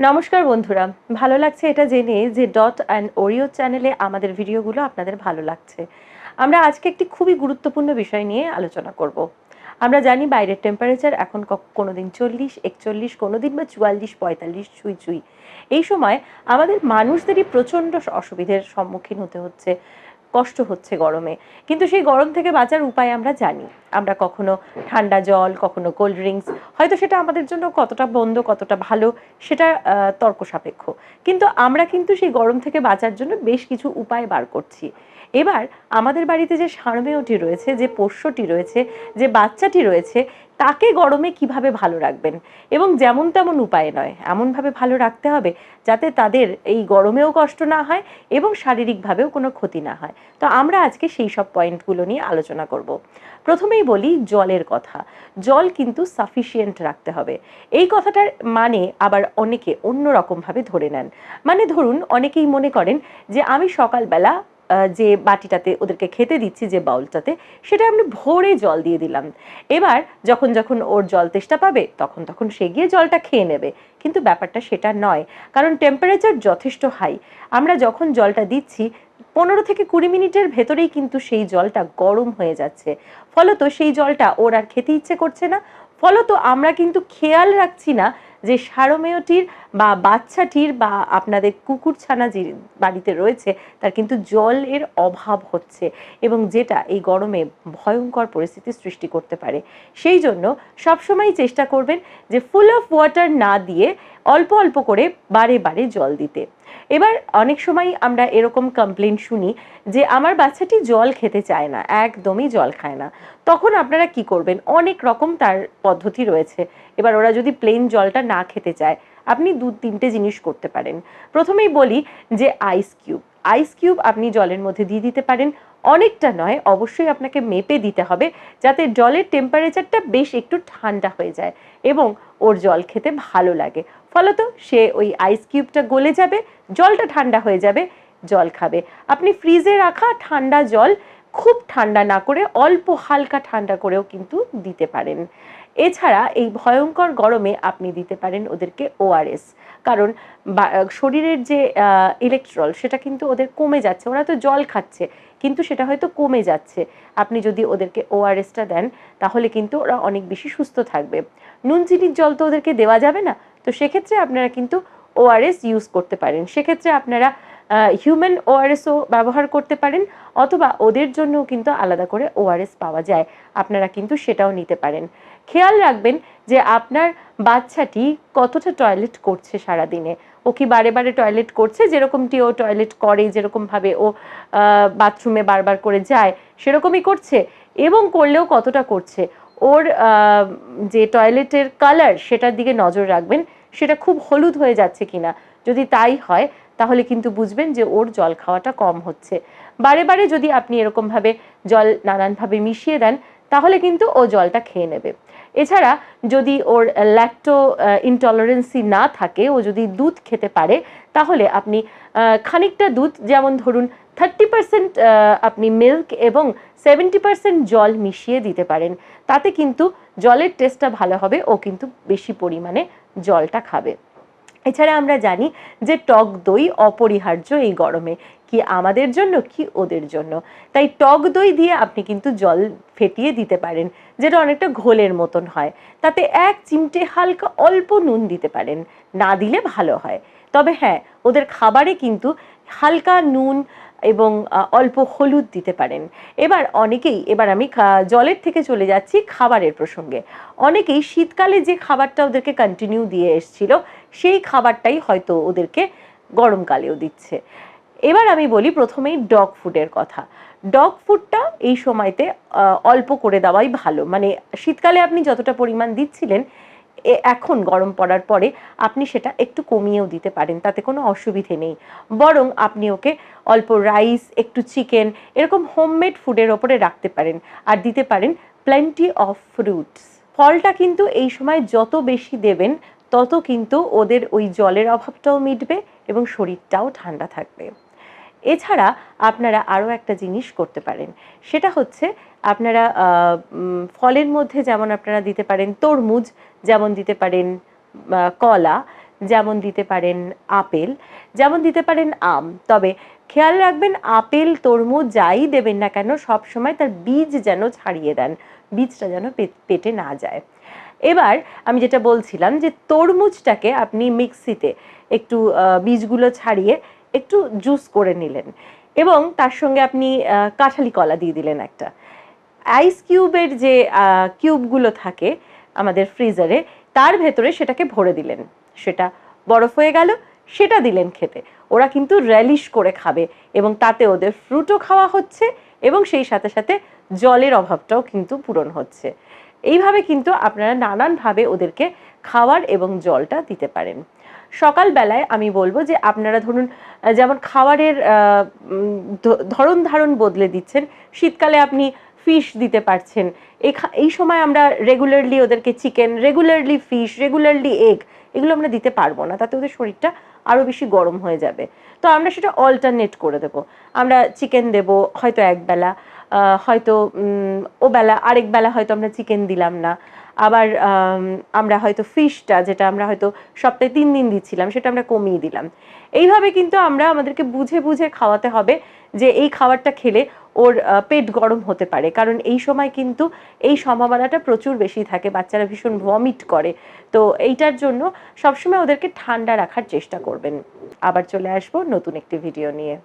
নমস্কার বন্ধুরা, ভালো লাগছে এটা জেনে যে ডট অ্যান্ড ওরিও চ্যানেলে আমাদের ভিডিওগুলো আপনাদের ভালো লাগছে। আমরা আজকে একটি খুবই গুরুত্বপূর্ণ বিষয় নিয়ে আলোচনা করব। আমরা জানি বাইরের টেম্পারেচার এখন কোনোদিন 40, 41, কোনোদিন বা 44, 45 ছুঁই ছুঁই। এই সময় আমাদের মানুষদেরই প্রচণ্ড অসুবিধার সম্মুখীন হতে হচ্ছে, কষ্ট হচ্ছে গরমে। কিন্তু সেই গরম থেকে বাঁচার উপায় আমরা জানি। আমরা কখনো ঠান্ডা জল, কখনো কোল্ড ড্রিঙ্কস, হয়তো সেটা আমাদের জন্য কতটা মন্দ কতটা ভালো সেটা তর্ক সাপেক্ষ। কিন্তু আমরা কিন্তু সেই গরম থেকে বাঁচার জন্য বেশ কিছু উপায় বার করছি। এবার আমাদের বাড়িতে যে ষাঁড়মেয়টি রয়েছে, যে পোষ্যটি রয়েছে, যে বাচ্চাটি রয়েছে, তাকে গরমে কিভাবে ভালো রাখবেন এবং যেমন তেমন উপায়ে নয়, এমনভাবে ভালো রাখতে হবে যাতে তাদের এই গরমেও কষ্ট না হয় এবং শারীরিকভাবেও কোনো ক্ষতি না হয়। তো আমরা আজকে সেই সব পয়েন্টগুলো নিয়ে আলোচনা করব। প্রথমেই বলি জলের কথা। জল কিন্তু সাফিসিয়েন্ট রাখতে হবে। এই কথাটার মানে আবার অনেকে অন্য রকমভাবে ধরে নেন। মানে ধরুন, অনেকেই মনে করেন যে আমি সকালবেলা যে বাটিটাতে ওদেরকে খেতে দিচ্ছি, যে বাউলটাতে, সেটা আমি ভরে জল দিয়ে দিলাম। এবার যখন যখন ওর জল তেষ্টা পাবে তখন তখন সে গিয়ে জলটা খেয়ে নেবে। কিন্তু ব্যাপারটা সেটা নয়, কারণ টেম্পারেচার যথেষ্ট হাই। আমরা যখন জলটা দিচ্ছি 15 থেকে 20 মিনিটের ভেতরেই কিন্তু সেই জলটা গরম হয়ে যাচ্ছে। ফলত সেই জলটা ওর আর খেতে ইচ্ছে করছে না। ফলত আমরা কিন্তু খেয়াল রাখছি না যে ষাঁড়মেয়টির বা বাচ্চাটির বা আপনাদের কুকুরছানা যে বাড়িতে রয়েছে তার কিন্তু জলের অভাব হচ্ছে, এবং যেটা এই গরমে ভয়ঙ্কর পরিস্থিতি সৃষ্টি করতে পারে। সেই জন্য সবসময় চেষ্টা করবেন যে ফুল অফ ওয়াটার না দিয়ে অল্প অল্প করে বারে বারে জল দিতে। এবার অনেক সময় আমরা এরকম কমপ্লেন শুনি যে আমার বাচ্চাটি জল খেতে চায় না, একদমই জল খায় না। তখন আপনারা কি করবেন? অনেক রকম তার পদ্ধতি রয়েছে। এবার ওরা যদি প্লেন জলটা না খেতে চায়, আপনি 2-3টে জিনিস করতে পারেন। প্রথমেই বলি যে আইস কিউব। আইস কিউব আপনি জলের মধ্যে দিয়ে দিতে পারেন। অনেকটা নয়, অবশ্যই আপনাকে মেপে দিতে হবে যাতে জলের টেম্পারেচারটা বেশ একটু ঠান্ডা হয়ে যায় এবং ওর জল খেতে ভালো লাগে। ফলত সে ওই আইস কিউবটা গলে যাবে, জলটা ঠান্ডা হয়ে যাবে, জল খাবে। আপনি ফ্রিজে রাখা ঠান্ডা জল খুব ঠান্ডা না করে অল্প হালকা ঠান্ডা করেও কিন্তু দিতে পারেন। এছাড়া এই ভয়ঙ্কর গরমে আপনি দিতে পারেন ওদেরকে ওআরএস, কারণ শরীরের যে ইলেকট্রল সেটা কিন্তু ওদের কমে যাচ্ছে। ওরা তো জল খাচ্ছে কিন্তু সেটা হয়তো কমে যাচ্ছে। আপনি যদি ওদেরকে ওআরএসটা দেন তাহলে কিন্তু ওরা অনেক বেশি সুস্থ থাকবে। নুন চিনির জল তো ওদেরকে দেওয়া যাবে না, তো সেক্ষেত্রে আপনারা কিন্তু ওআরএস ইউজ করতে পারেন। সেক্ষেত্রে আপনারা হিউম্যান ওআরএসও ব্যবহার করতে পারেন, অথবা ওদের জন্যও কিন্তু আলাদা করে ওআরএস পাওয়া যায়, আপনারা কিন্তু সেটাও নিতে পারেন। খেয়াল রাখবেন যে আপনার বাচ্চাটি কতটা টয়লেট করছে সারাদিনে। ও কি বারে বারে টয়লেট করছে? যেরকমটি ও টয়লেট করে, যেরকমভাবে ও বাথরুমে বারবার করে যায় সেরকমই করছে, এবং করলেও কতটা করছে। ওর যে টয়লেটের কালার সেটার দিকে নজর রাখবেন, সেটা খুব হলুদ হয়ে যাচ্ছে কিনা। যদি তাই হয় তাহলে কিন্তু বুঝবেন যে ওর জল খাওয়াটা কম হচ্ছে। বারে বারে যদি আপনি এরকমভাবে জল নানানভাবে মিশিয়ে দেন তাহলে কিন্তু ও জলটা খেয়ে নেবে। এছাড়া যদি ওর ল্যাকটো ইনটলারেন্সি না থাকে, ও যদি দুধ খেতে পারে, তাহলে আপনি খানিকটা দুধ, যেমন ধরুন 30% আপনি মিল্ক এবং 70% জল মিশিয়ে দিতে পারেন। তাতে কিন্তু জলের টেস্টটা ভালো হবে, ও কিন্তু বেশি পরিমাণে জলটা খাবে। এছাড়া আমরা জানি যে টক দই অপরিহার্য এই গরমে, কি আমাদের জন্য কি ওদের জন্য। তাই টক দই দিয়ে আপনি কিন্তু জল ফেটিয়ে দিতে পারেন, যেটা অনেকটা ঘোলের মতন হয়। তাতে 1 চিমটে হালকা অল্প নুন দিতে পারেন, না দিলে ভালো হয়। তবে হ্যাঁ, ওদের খাবারে কিন্তু হালকা নুন এবং অল্প হলুদ দিতে পারেন। এবার আমি জলের থেকে চলে যাচ্ছি খাবারের প্রসঙ্গে। অনেকেই শীতকালে যে খাবারটা ওদেরকে কন্টিনিউ দিয়ে এসছিল সেই খাবারটাই হয়তো ওদেরকে গরমকালেও দিচ্ছে। এবার আমি বলি প্রথমেই ডগ ফুডের কথা। ডগ ফুডটা এই সময়তে অল্প করে দেওয়াই ভালো। মানে শীতকালে আপনি যতটা পরিমাণ দিচ্ছিলেন, এখন গরম পড়ার পরে আপনি সেটা একটু কমিয়েও দিতে পারেন, তাতে কোনো অসুবিধে নেই। বরং আপনি ওকে অল্প রাইস, একটু চিকেন, এরকম হোমমেড ফুডের ওপরে রাখতে পারেন, আর দিতে পারেন প্লেন্টি অফ ফ্রুটস। ফলটা কিন্তু এই সময় যত বেশি দেবেন তত কিন্তু ওদের ওই জলের অভাবটাও মিটবে এবং শরীরটাও ঠান্ডা থাকবে। এছাড়া আপনারা আরও একটা জিনিস করতে পারেন, সেটা হচ্ছে আপনারা ফলের মধ্যে যেমন আপনারা দিতে পারেন তরমুজ, যেমন দিতে পারেন কলা, যেমন দিতে পারেন আপেল, যেমন দিতে পারেন আম। তবে খেয়াল রাখবেন আপেল তরমুজ যাই দেবেন না কেন সব সময় তার বীজ যেন ছাড়িয়ে দেন, বীজটা যেন পেটে না যায়। এবার আমি যেটা বলছিলাম যে তরমুজটাকে আপনি মিক্সিতে একটু বীজগুলো ছাড়িয়ে একটু জুস করে নিলেন এবং তার সঙ্গে আপনি কাঁঠালি কলা দিয়ে দিলেন একটা। আইস কিউবের যে কিউবগুলো থাকে আমাদের ফ্রিজারে তার ভেতরে সেটাকে ভরে দিলেন, সেটা বরফ হয়ে গেল, সেটা দিলেন খেতে। ওরা কিন্তু রেলিশ করে খাবে এবং তাতে ওদের ফ্রুটও খাওয়া হচ্ছে এবং সেই সাথে সাথে জলের অভাবটাও কিন্তু পূরণ হচ্ছে। এইভাবে কিন্তু আপনারা নানানভাবে ওদেরকে খাওয়ার এবং জলটা দিতে পারেন। সকালবেলায় আমি বলবো যে আপনারা ধরুন যেমন খাবারের ধরন ধারণ বদলে দিচ্ছেন, শীতকালে আপনি ফিশ দিতে পারছেন, এই সময় আমরা রেগুলারলি ওদেরকে chicken, regularly fish, regularly egg এগুলো আমরা দিতে পারবো না, তাতে ওদের শরীরটা আরও বেশি গরম হয়ে যাবে। তো আমরা সেটা অল্টারনেট করে দেবো। আমরা চিকেন দেবো হয়তো একবেলা, হয়তো ওবেলা আরেক বেলা হয়তো আমরা চিকেন দিলাম না, আবার আমরা হয়তো ফিশটা যেটা আমরা হয়তো সপ্তাহে 3 দিন দিচ্ছিলাম সেটা আমরা কমিয়ে দিলাম। এইভাবে কিন্তু আমরা আমাদেরকে বুঝে বুঝে খাওয়াতে হবে যে এই খাবারটা খেলে ওর পেট গরম হতে পারে, কারণ এই সময় কিন্তু এই সম্ভাবনাটা প্রচুর বেশি থাকে, বাচ্চারা ভীষণ ভমিট করে। তো এইটার জন্য সবসময় ওদেরকে ঠান্ডা রাখার চেষ্টা করবেন। আবার চলে আসবো নতুন একটি ভিডিও নিয়ে।